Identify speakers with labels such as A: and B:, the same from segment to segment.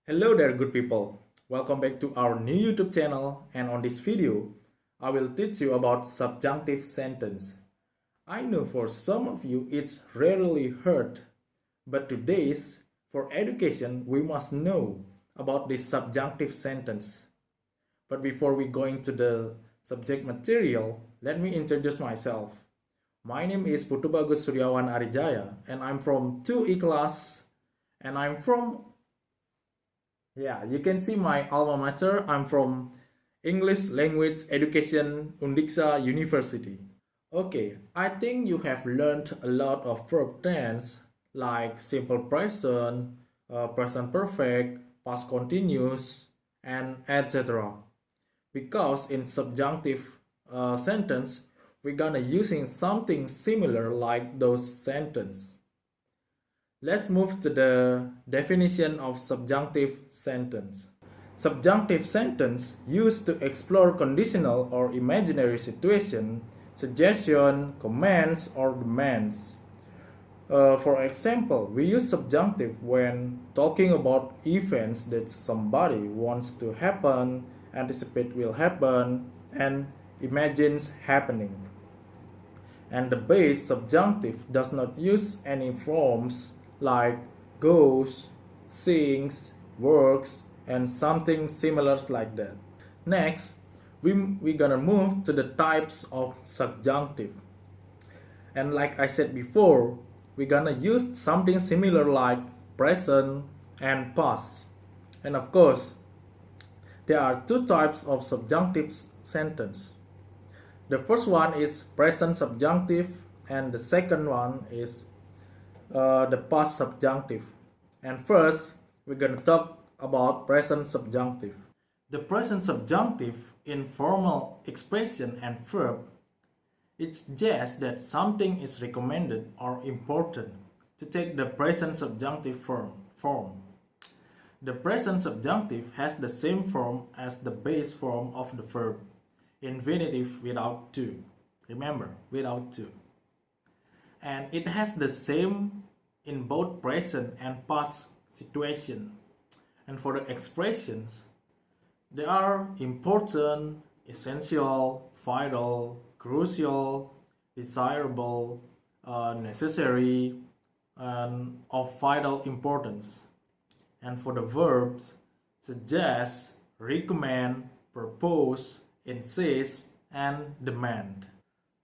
A: Hello there, good people. Welcome back to our new YouTube channel, and on this video, I will teach you about subjunctive sentence. I know for some of you it's rarely heard, but today's for education we must know about this subjunctive sentence. But before we go into the subject material, let me introduce myself. My name is Putu Bagus Suryawan Arijaya, and I'm from 2E class, and I'm from you can see my alma mater. I'm from English Language Education Undiksa University. Okay, I think you have learned a lot of verb tense like simple present, present perfect, past continuous, and etc. Because in subjunctive sentence, we're gonna using something similar like those sentences. Let's move to the definition of subjunctive sentence. Subjunctive sentence used to explore conditional or imaginary situation, suggestion, commands, or demands. For example, we use subjunctive when talking about events that somebody wants to happen, anticipate will happen, and imagines happening. And the base subjunctive does not use any forms like goes, sings, works, and something similar like that. Next, we're gonna move to the types of subjunctive. And like I said before, we're gonna use something similar like present and past. And of course, there are two types of subjunctive sentence. The first one is present subjunctive, and the second one is the past subjunctive. And first, we're going to talk about present subjunctive. The present subjunctive in formal expression and verb, it suggests that something is recommended or important to take the present subjunctive form. The present subjunctive has the same form as the base form of the verb, infinitive without to. Remember, without to. And it has the same in both present and past situation. And for the expressions, they are important, essential, vital, crucial, desirable, necessary, and of vital importance. And for the verbs, suggest, recommend, propose, insist, and demand.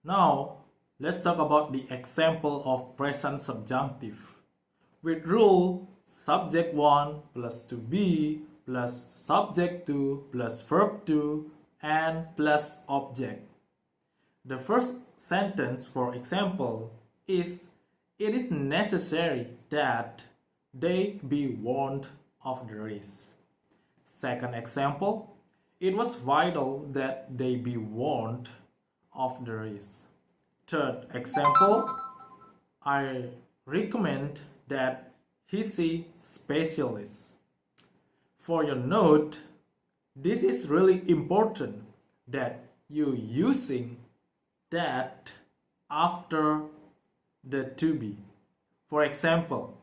A: Now, let's talk about the example of present subjunctive. With rule, subject 1 plus to be plus subject 2 plus verb 2 and plus object. The first sentence, for example, is it is necessary that they be warned of the risk. Second example, it was vital that they be warned of the risk. Third example, I recommend that he see specialists. For your note, this is really important that you using that after the to be. For example,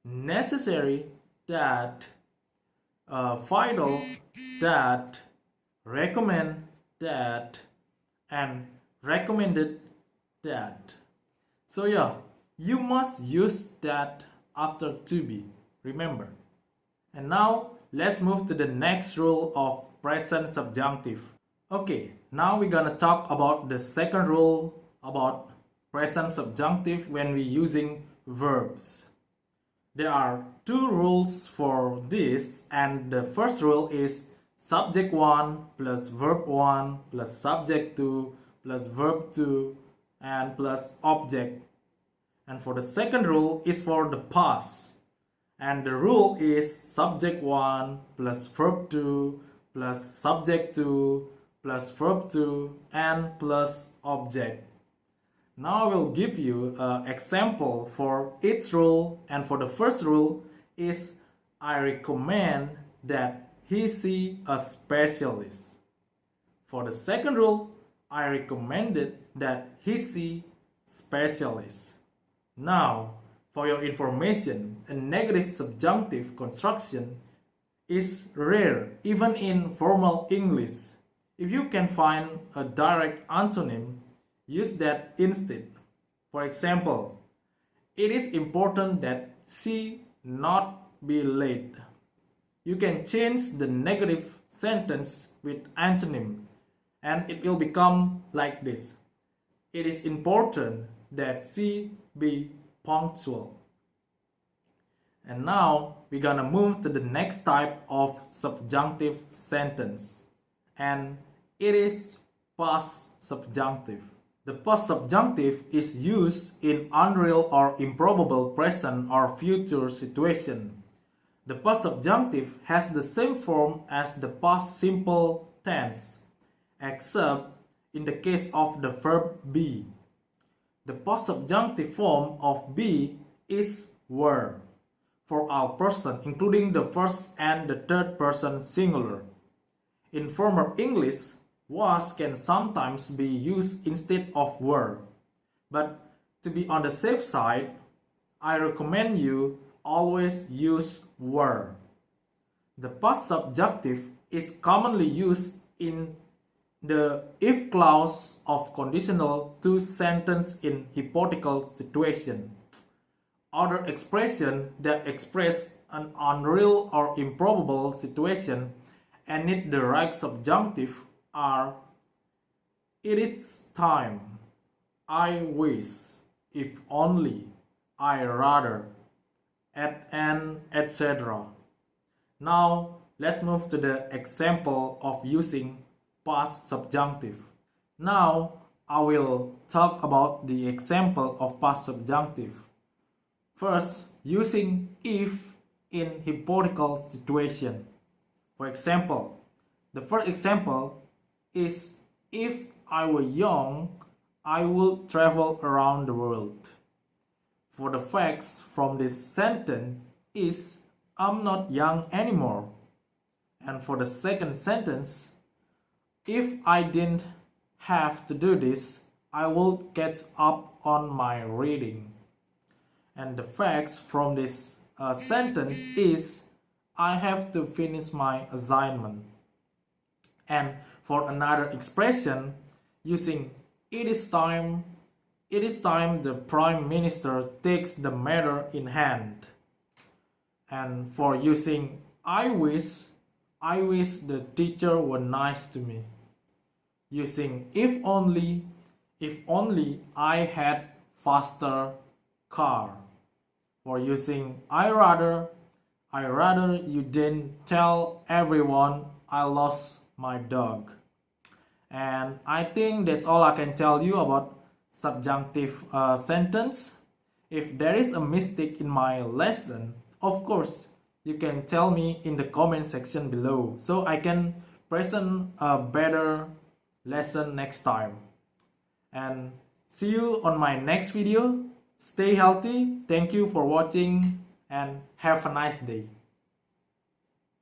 A: necessary that, vital that, recommend that, and recommended that. So you must use that after to be, remember. And now let's move to the next rule of present subjunctive. Okay, now we're gonna talk about the second rule about present subjunctive when we're using verbs. There are two rules for this, and the first rule is subject 1 plus verb 1 plus subject 2 plus verb 2 and plus object. And for the second rule is for the past, and the rule is subject 1 plus verb 2 plus subject 2 plus verb 2 and plus object. Now I will give you an example for each rule, and for the first rule is I recommend that he see a specialist. For the second rule, I recommended that he see specialist. Now, for your information, a negative subjunctive construction is rare even in formal English. If you can find a direct antonym, use that instead. For example, it is important that she not be late. You can change the negative sentence with antonym and it will become like this. It is important that she be punctual. And now we're gonna move to the next type of subjunctive sentence. And it is past subjunctive. The past subjunctive is used in unreal or improbable present or future situation. The past subjunctive has the same form as the past simple tense, except in the case of the verb be. The past subjunctive form of be is were for all persons, including the first and the third person singular. In formal English, was can sometimes be used instead of were, but to be on the safe side, I recommend you always use were. The past subjunctive is commonly used in the if clause of conditional to sentence in hypothetical situation. Other expressions that express an unreal or improbable situation and need the right subjunctive are it is time, I wish, if only, I rather, and etc. Now let's move to the example of using past subjunctive. Now I will talk about the example of past subjunctive. First, using if in hypothetical situation. For example, the first example is if I were young, I would travel around the world. For the facts from this sentence is I'm not young anymore. And for the second sentence, if I didn't have to do this, I would catch up on my reading. And the facts from this sentence is I have to finish my assignment. And for another expression, using it is time the Prime Minister takes the matter in hand. And for using I wish the teacher were nice to me. Using if only I had faster car. For using I rather you didn't tell everyone I lost my dog. And I think that's all I can tell you about subjunctive sentence. If there is a mistake in my lesson, of course you can tell me in the comment section below so I can present a better lesson next time. And see you on my next video. Stay healthy. Thank you for watching and have a nice day.